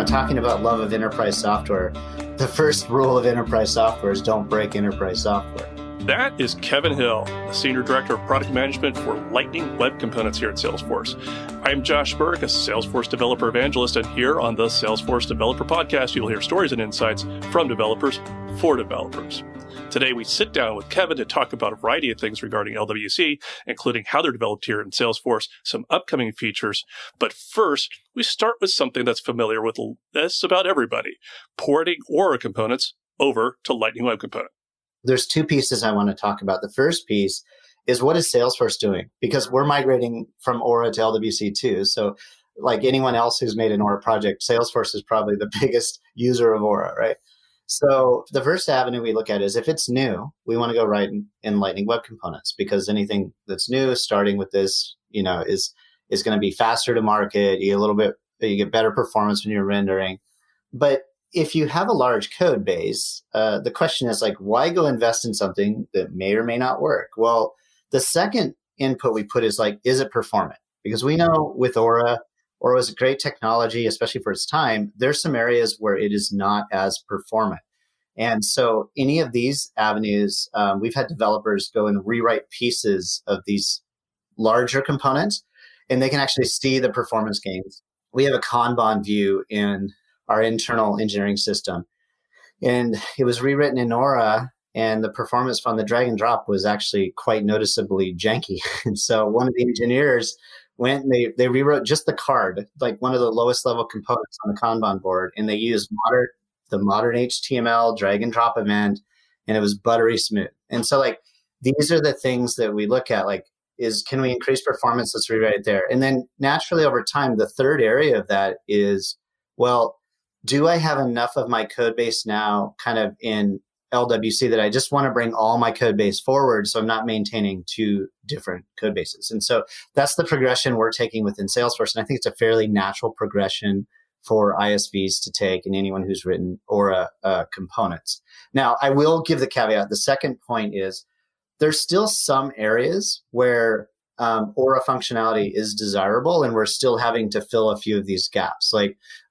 talking about love of enterprise software, the first rule of enterprise software is don't break enterprise software. That is Kevin Hill, the Senior Director of Product Management for Lightning Web Components here at Salesforce. I'm Josh Birk, a Salesforce developer evangelist, and here on the Salesforce Developer Podcast, you'll hear stories and insights from developers for developers. Today, we sit down with Kevin to talk about a variety of things regarding LWC, including how they're developed here in Salesforce, some upcoming features. But first, we start with something that's familiar with just about everybody, porting Aura components over to Lightning Web Component. There's two pieces I want to talk about. The first piece is what is Salesforce doing? Because we're migrating from Aura to LWC too. So like anyone else who's made an Aura project, Salesforce is probably the biggest user of Aura, right? So the first avenue we look at is if it's new, we want to go right in Lightning Web Components, because anything that's new, starting with this, is going to be faster to market. You get better performance when you're rendering. But if you have a large code base, the question is why go invest in something that may or may not work? Well, the second input we put is is it performant? Because we know with Aura is a great technology, especially for its time. There's some areas where it is not as performant. And so any of these avenues, we've had developers go and rewrite pieces of these larger components, and they can actually see the performance gains. We have a Kanban view in our internal engineering system, and it was rewritten in Aura, and the performance from the drag and drop was actually quite noticeably janky. And so one of the engineers went and they rewrote just the card, like one of the lowest level components on the Kanban board, and they used the modern HTML drag and drop event, and it was buttery smooth. And so these are the things that we look at, can we increase performance? Let's rewrite it there. And then naturally over time, the third area of that is, well, do I have enough of my code base now kind of in LWC that I just want to bring all my code base forward, so I'm not maintaining two different code bases? And so that's the progression we're taking within Salesforce. And I think it's a fairly natural progression for ISVs to take and anyone who's written Aura components. Now, I will give the caveat. The second point is there's still some areas where Aura functionality is desirable, and we're still having to fill a few of these gaps.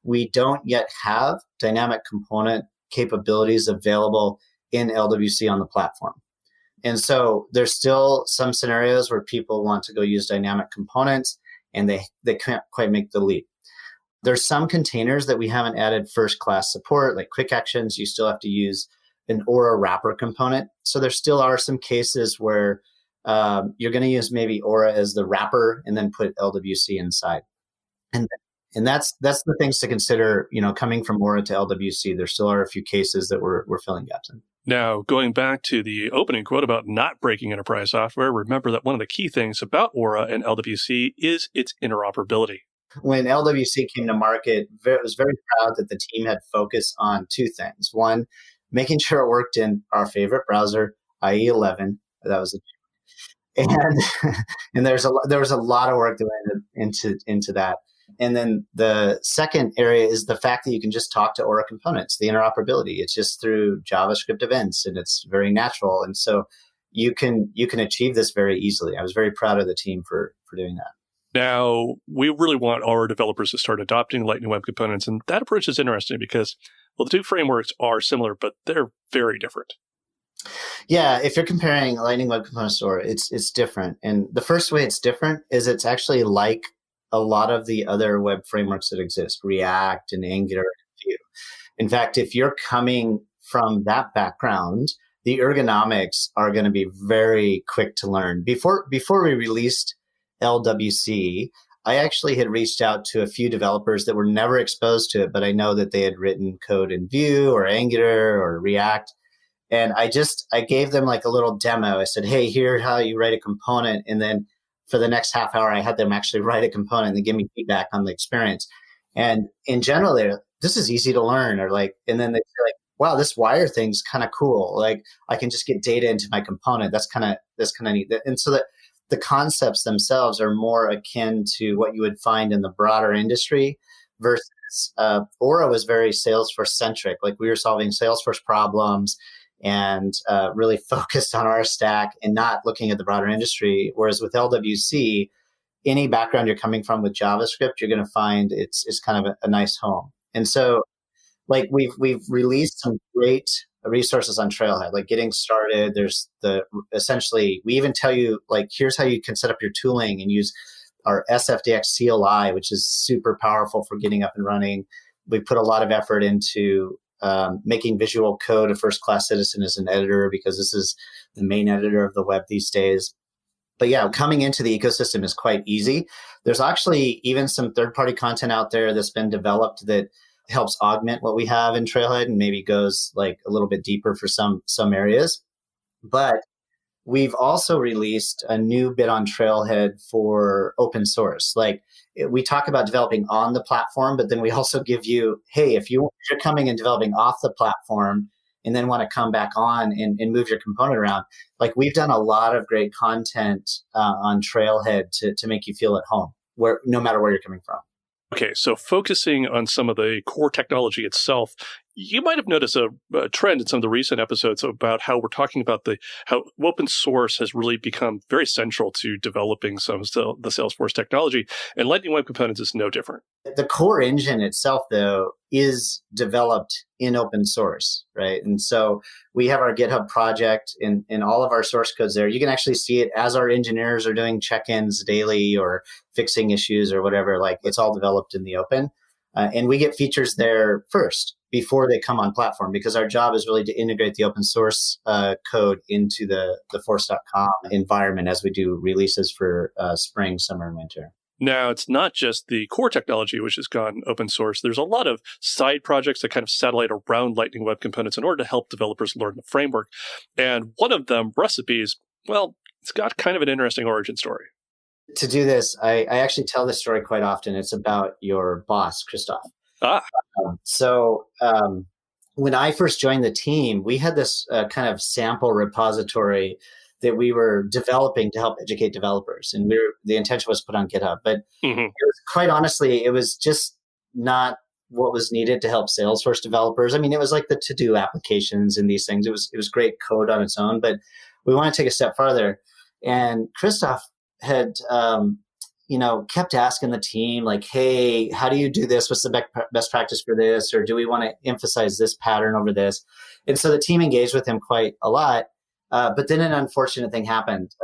We don't yet have dynamic component capabilities available in LWC on the platform. And so there's still some scenarios where people want to go use dynamic components and they can't quite make the leap. There's some containers that we haven't added first class support, like quick actions. You still have to use an Aura wrapper component. So there still are some cases where you're going to use maybe Aura as the wrapper and then put LWC inside. And that's the things to consider, coming from Aura to LWC. There still are a few cases that we're filling gaps in. Now, going back to the opening quote about not breaking enterprise software, remember that one of the key things about Aura and LWC is its interoperability. When LWC came to market, I was very proud that the team had focused on two things. One, making sure it worked in our favorite browser, IE 11. That was and there was a lot of work that went into that. And then the second area is the fact that you can just talk to Aura components, the interoperability. It's just through JavaScript events, and it's very natural. And so you can achieve this very easily. I was very proud of the team for doing that. Now, we really want our developers to start adopting Lightning Web Components, and that approach is interesting because, the two frameworks are similar, but they're very different. Yeah, if you're comparing Lightning Web Components to Aura, it's different. And the first way it's different is it's actually like a lot of the other web frameworks that exist, React and Angular and Vue. In fact, if you're coming from that background, the ergonomics are going to be very quick to learn. Before we released LWC, I actually had reached out to a few developers that were never exposed to it, but I know that they had written code in Vue or Angular or React. And I gave them a little demo. I said, hey, here's how you write a component. And then for the next half hour, I had them actually write a component and they give me feedback on the experience. And in general, this is easy to learn, and then they say wow, this wire thing's kind of cool. I can just get data into my component. That's kind of neat. And so the concepts themselves are more akin to what you would find in the broader industry versus Aura was very Salesforce centric. We were solving Salesforce problems and really focused on our stack and not looking at the broader industry. Whereas with LWC, any background you're coming from with JavaScript, you're going to find it's kind of a nice home. And so like we've released some great resources on Trailhead, like getting started. There's essentially, we even tell you, like, here's how you can set up your tooling and use our SFDX CLI, which is super powerful for getting up and running. We put a lot of effort into making Visual Code a first-class citizen as an editor, because this is the main editor of the web these days. But yeah, coming into the ecosystem is quite easy. There's actually even some third-party content out there that's been developed that helps augment what we have in Trailhead and maybe goes like a little bit deeper for some areas. But we've also released a new bit on Trailhead for open source. Like, we talk about developing on the platform, but then we also give you, hey, if you're coming and developing off the platform and then want to come back on and move your component around, like, we've done a lot of great content on Trailhead to make you feel at home, where no matter where you're coming from. Okay, so focusing on some of the core technology itself, you might have noticed a trend in some of the recent episodes about how we're talking about how open source has really become very central to developing some of the Salesforce technology, and Lightning Web Components is no different. The core engine itself, though, is developed in open source, right? And so we have our GitHub project and all of our source codes there. You can actually see it as our engineers are doing check-ins daily or fixing issues or whatever. Like, it's all developed in the open. And we get features there first before they come on platform, because our job is really to integrate the open source code into the force.com environment as we do releases for spring, summer, and winter. Now, it's not just the core technology which has gone open source. There's a lot of side projects that kind of satellite around Lightning Web Components in order to help developers learn the framework. And one of them, Recipes, well, it's got kind of an interesting origin story. To do this, I actually tell this story quite often. It's about your boss, Christoph. When I first joined the team, we had this kind of sample repository that we were developing to help educate developers. And the intention was put on GitHub. But it was, quite honestly, it was just not what was needed to help Salesforce developers. I mean, it was like the to-do applications and these things. It was great code on its own, but we want to take a step farther. And Christoph had kept asking the team, like, hey, how do you do this? What's the best practice for this? Or do we want to emphasize this pattern over this? And so the team engaged with him quite a lot. But then an unfortunate thing happened.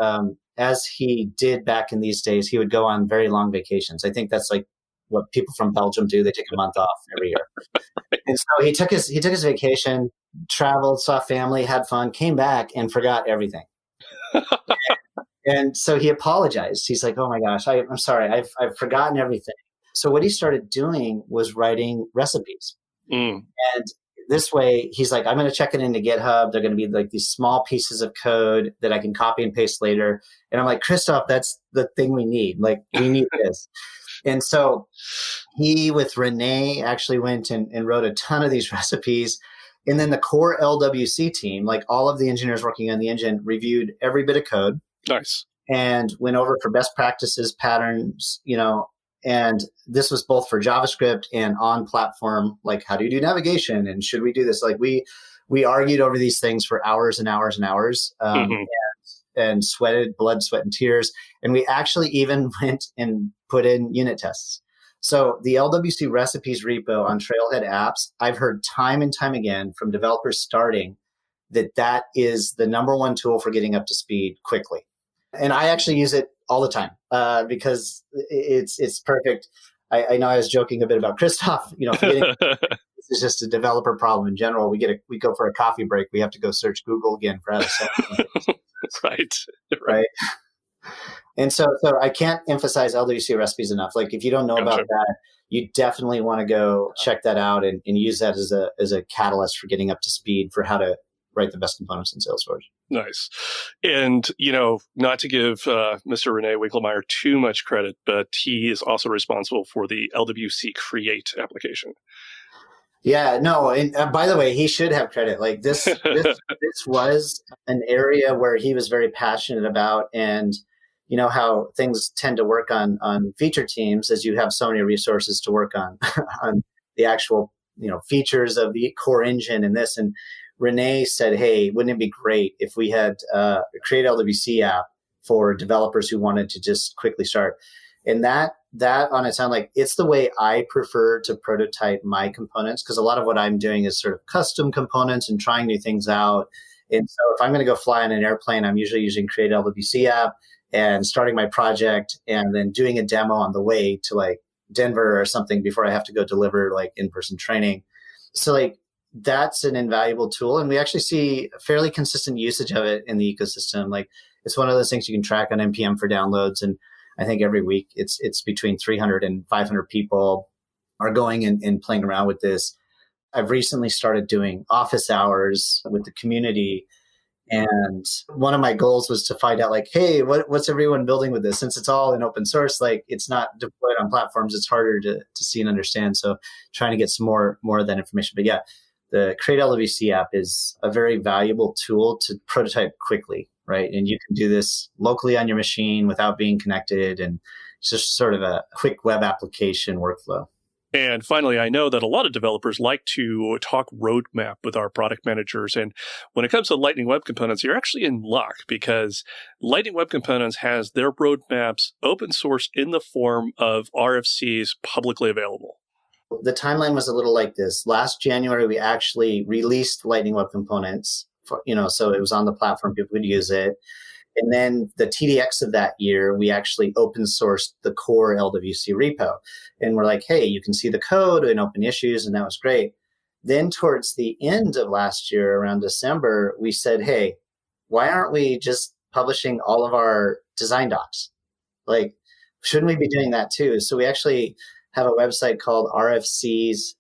As he did back in these days, he would go on very long vacations. I think that's like what people from Belgium do. They take a month off every year. And so he took his vacation, traveled, saw family, had fun, came back and forgot everything. And so he apologized. He's like, oh my gosh, I'm sorry. I've forgotten everything. So what he started doing was writing recipes. And this way, he's like, I'm going to check it into GitHub. They're going to be like these small pieces of code that I can copy and paste later. And I'm like, Christoph, that's the thing we need. Like, we need this. And so he, with Renee, actually went and wrote a ton of these recipes. And then the core LWC team, like all of the engineers working on the engine, reviewed every bit of code. Nice. And went over for best practices, patterns, and this was both for JavaScript and on platform, like, how do you do navigation? And should we do this? Like, we argued over these things for hours and hours and hours, and sweated blood, sweat, and tears. And we actually even went and put in unit tests. So the LWC recipes repo on Trailhead apps, I've heard time and time again from developers starting that is the number one tool for getting up to speed quickly. And I actually use it all the time because it's perfect. I know I was joking a bit about Christoph, forgetting this is just a developer problem in general. We go for a coffee break. We have to go search Google again for how to solve it. Right. And so I can't emphasize LWC recipes enough. Like, if you don't know about that, you definitely want to go check that out and use that as a catalyst for getting up to speed for how to write the best components in Salesforce. Nice. And, not to give Mr. Rene Winkelmeyer too much credit, but he is also responsible for the LWC Create application. Yeah, no. And by the way, he should have credit. Like, this was an area where he was very passionate about. And you know how things tend to work on feature teams, as you have so many resources to work on the actual features of the core engine and this. And Renee said, hey, wouldn't it be great if we had a Create LWC app for developers who wanted to just quickly start? And that that on its own, like it's the way I prefer to prototype my components, because a lot of what I'm doing is sort of custom components and trying new things out. And so if I'm going to go fly on an airplane, I'm usually using Create LWC app and starting my project and then doing a demo on the way to like Denver or something before I have to go deliver like in-person training. So like that's an invaluable tool. And we actually see fairly consistent usage of it in the ecosystem. Like it's one of those things you can track on NPM for downloads. And I think every week it's between 300 and 500 people are going and playing around with this. I've recently started doing office hours with the community. And one of my goals was to find out like, hey, what's everyone building with this? Since it's all in open source, like it's not deployed on platforms, it's harder to see and understand. So trying to get some more of that information. But yeah, the Create LWC app is a very valuable tool to prototype quickly, right? And you can do this locally on your machine without being connected. And it's just sort of a quick web application workflow. And finally, I know that a lot of developers like to talk roadmap with our product managers. And when it comes to Lightning Web Components, you're actually in luck because Lightning Web Components has their roadmaps open source in the form of RFCs publicly available. The timeline was a little like this. Last January, we actually released Lightning Web Components, so it was on the platform, people could use it. And then the TDX of that year, we actually open sourced the core LWC repo. And we're like, hey, you can see the code and open issues, and that was great. Then towards the end of last year, around December, we said, hey, why aren't we just publishing all of our design docs? Like, shouldn't we be doing that too? So we actually have a website called rfcs.lwc.dev,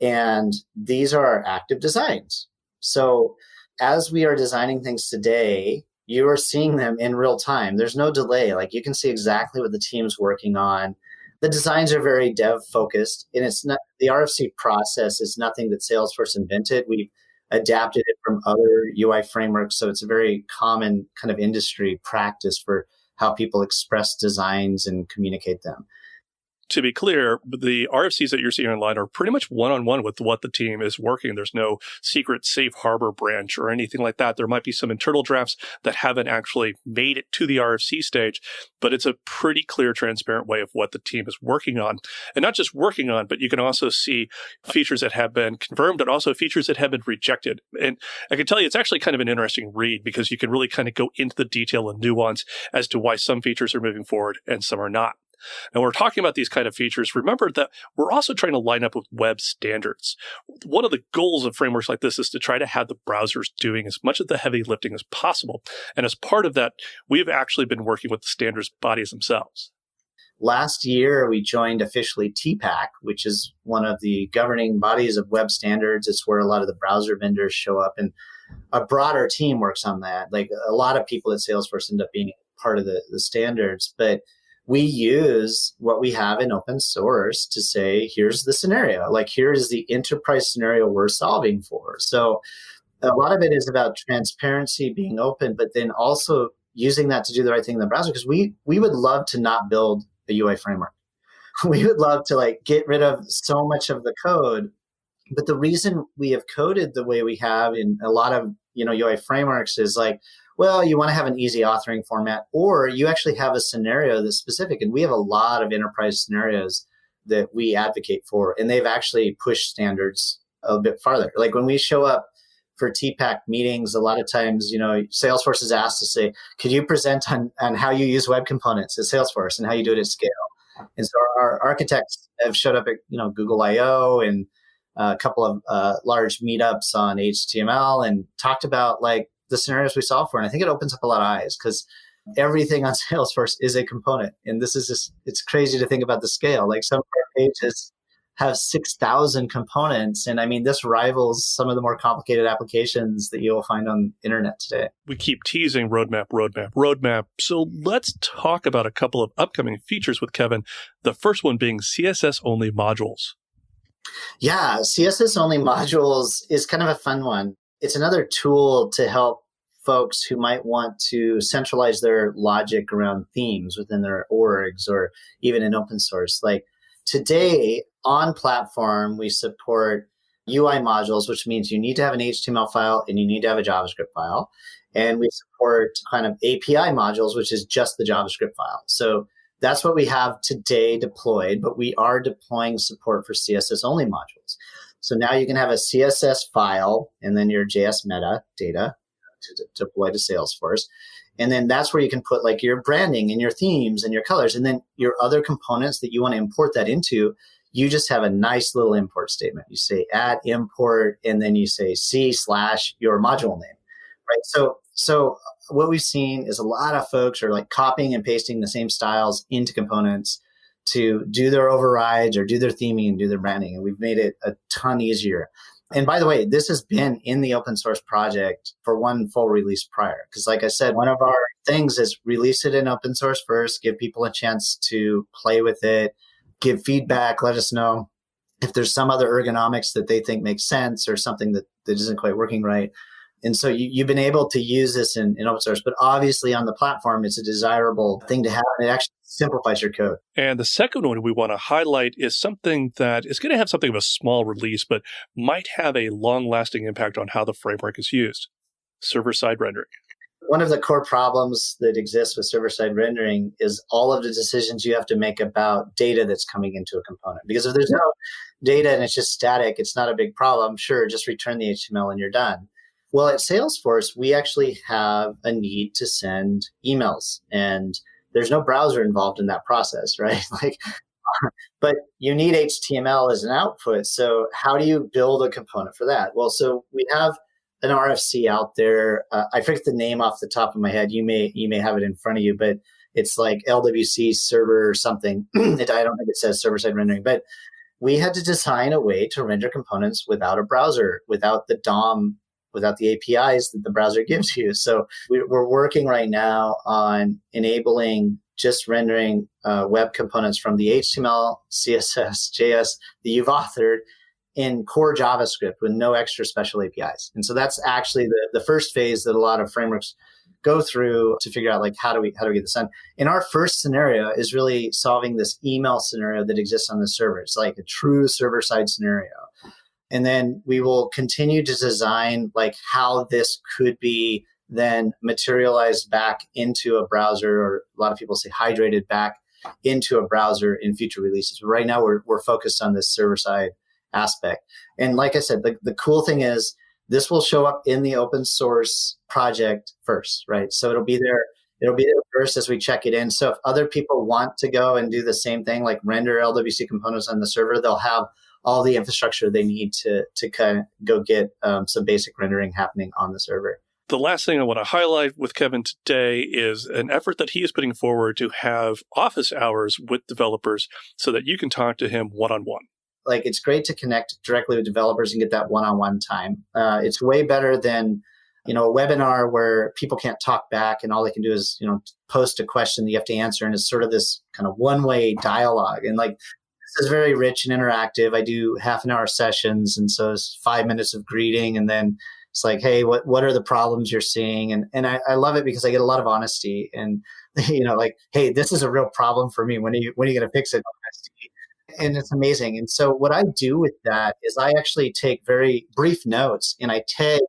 and these are our active designs. So as we are designing things today, you are seeing them in real time. There's no delay. Like you can see exactly what the team's working on. The designs are very dev focused, and it's not the RFC process is nothing that Salesforce invented. We've adapted it from other UI frameworks. So it's a very common kind of industry practice for how people express designs and communicate them. To be clear, the RFCs that you're seeing online are pretty much one-on-one with what the team is working. There's no secret safe harbor branch or anything like that. There might be some internal drafts that haven't actually made it to the RFC stage, but it's a pretty clear, transparent way of what the team is working on. And not just working on, but you can also see features that have been confirmed and also features that have been rejected. And I can tell you, it's actually kind of an interesting read because you can really kind of go into the detail and nuance as to why some features are moving forward and some are not. And when we're talking about these kind of features, remember that we're also trying to line up with web standards. One of the goals of frameworks like this is to try to have the browsers doing as much of the heavy lifting as possible. And as part of that, we've actually been working with the standards bodies themselves. Last year, we joined officially TPAC, which is one of the governing bodies of web standards. It's where a lot of the browser vendors show up, and a broader team works on that. Like a lot of people at Salesforce end up being part of the standards, but we use what we have in open source to say, here's the scenario. Like, here is the enterprise scenario we're solving for. So a lot of it is about transparency, being open, but then also using that to do the right thing in the browser. Because we would love to not build a UI framework. We would love to like get rid of so much of the code. But the reason we have coded the way we have in a lot of UI frameworks is like, well, you want to have an easy authoring format, or you actually have a scenario that's specific. And we have a lot of enterprise scenarios that we advocate for, and they've actually pushed standards a bit farther. Like when we show up for TPAC meetings, a lot of times, Salesforce is asked to say, could you present on how you use web components at Salesforce and how you do it at scale? And so our architects have showed up at, Google I/O and a couple of large meetups on HTML and talked about like the scenarios we solve for. And I think it opens up a lot of eyes because everything on Salesforce is a component. And this is just, it's crazy to think about the scale. Like some of our pages have 6,000 components. And I mean, this rivals some of the more complicated applications that you'll find on the internet today. We keep teasing roadmap. So let's talk about a couple of upcoming features with Kevin. The first one being CSS Only Modules. Yeah, CSS Only Modules is kind of a fun one. It's another tool to help folks who might want to centralize their logic around themes within their orgs or even in open source. Like today on platform, we support UI modules, which means you need to have an HTML file and you need to have a JavaScript file. And we support kind of API modules, which is just the JavaScript file. So that's what we have today deployed, but we are deploying support for CSS Only Modules. So now you can have a CSS file and then your JS metadata to deploy to Salesforce. And then that's where you can put like your branding and your themes and your colors. And then your other components that you want to import that into, you just have a nice little import statement. You say add import, and then you say C/your module name, right? So what we've seen is a lot of folks are like copying and pasting the same styles into components to do their overrides or do their theming and do their branding. And we've made it a ton easier. And by the way, this has been in the open source project for one full release prior. Because like I said, one of our things is release it in open source first, give people a chance to play with it, give feedback, let us know if there's some other ergonomics that they think makes sense or something that isn't quite working right. And so you've been able to use this in open source, but obviously on the platform, it's a desirable thing to have. And it actually simplifies your code. And the second one we want to highlight is something that is going to have something of a small release, but might have a long-lasting impact on how the framework is used. Server-side rendering. One of the core problems that exists with server-side rendering is all of the decisions you have to make about data that's coming into a component. Because if there's no data and it's just static, it's not a big problem. Sure, just return the HTML and you're done. Well, at Salesforce, we actually have a need to send emails, and there's no browser involved in that process, right? But you need HTML as an output. So how do you build a component for that? Well, so we have an RFC out there. I forget the name off the top of my head. You may have it in front of you, but it's like LWC server or something. I don't think it says server-side rendering, but we had to design a way to render components without a browser, without the DOM, without the APIs that the browser gives you. So we're working right now on enabling just rendering web components from the HTML, CSS, JS that you've authored in core JavaScript with no extra special APIs. And so that's actually the first phase that a lot of frameworks go through to figure out like how do we get this done. And our first scenario is really solving this email scenario that exists on the server. It's like a true server-side scenario. And then we will continue to design like how this could be then materialized back into a browser, or a lot of people say hydrated back into a browser in future releases. But right now we're focused on this server-side aspect. And like I said, the cool thing is this will show up in the open source project first, right? So it'll be there first as we check it in. So if other people want to go and do the same thing, like render LWC components on the server, they'll have all the infrastructure they need to kind of go get some basic rendering happening on the server. The last thing I want to highlight with Kevin today is an effort that he is putting forward to have office hours with developers so that you can talk to him one-on-one. Like, it's great to connect directly with developers and get that one-on-one time. It's way better than, a webinar where people can't talk back and all they can do is, post a question that you have to answer. And it's sort of this kind of one-way dialogue. And like, this is very rich and interactive. I do half-an-hour sessions. And so it's 5 minutes of greeting. And then it's like, hey, what are the problems you're seeing? And I love it because I get a lot of honesty and, like, hey, this is a real problem for me. When are you going to fix it? And it's amazing. And so what I do with that is I actually take very brief notes and I tag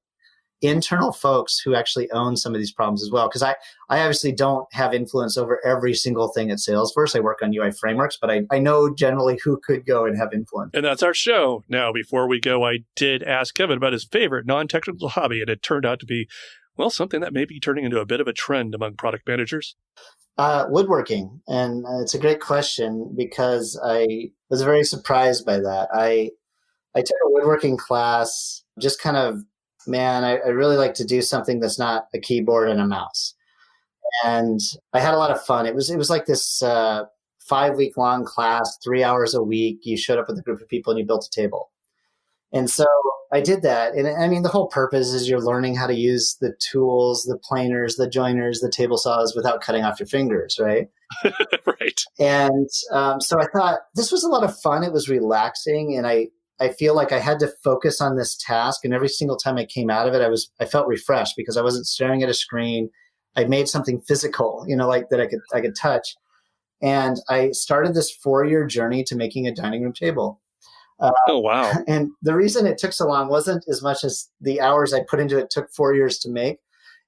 internal folks who actually own some of these problems as well. Because I obviously don't have influence over every single thing at Salesforce. I work on UI frameworks, but I know generally who could go and have influence. And that's our show. Now, before we go, I did ask Kevin about his favorite non-technical hobby, and it turned out to be, well, something that may be turning into a bit of a trend among product managers. Woodworking. And it's a great question because I was very surprised by that. I took a woodworking class, just kind of, I really like to do something that's not a keyboard and a mouse. And I had a lot of fun. It was like this 5-week long class, 3 hours a week. You showed up with a group of people and you built a table. And so I did that. And I mean, the whole purpose is you're learning how to use the tools, the planers, the joiners, the table saws without cutting off your fingers, right? Right. And so I thought this was a lot of fun. It was relaxing. And I feel like I had to focus on this task. And every single time I came out of it, I felt refreshed because I wasn't staring at a screen. I made something physical, like that I could touch. And I started this 4-year journey to making a dining room table. Oh, wow. And the reason it took so long wasn't as much as the hours I put into it took 4 years to make.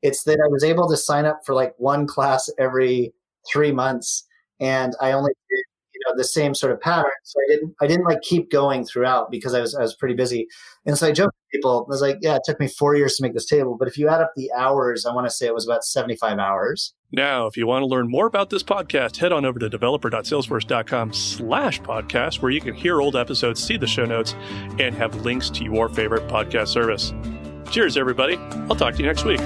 It's that I was able to sign up for like one class every 3 months, and I only did the same sort of pattern. So I didn't like keep going throughout because I was pretty busy. And so I joked with people. I was like, yeah, it took me 4 years to make this table, but if you add up the hours, I want to say it was about 75 hours. Now, if you want to learn more about this podcast, head on over to developer.salesforce.com/podcast, where you can hear old episodes, see the show notes, and have links to your favorite podcast service. Cheers, everybody. I'll talk to you next week.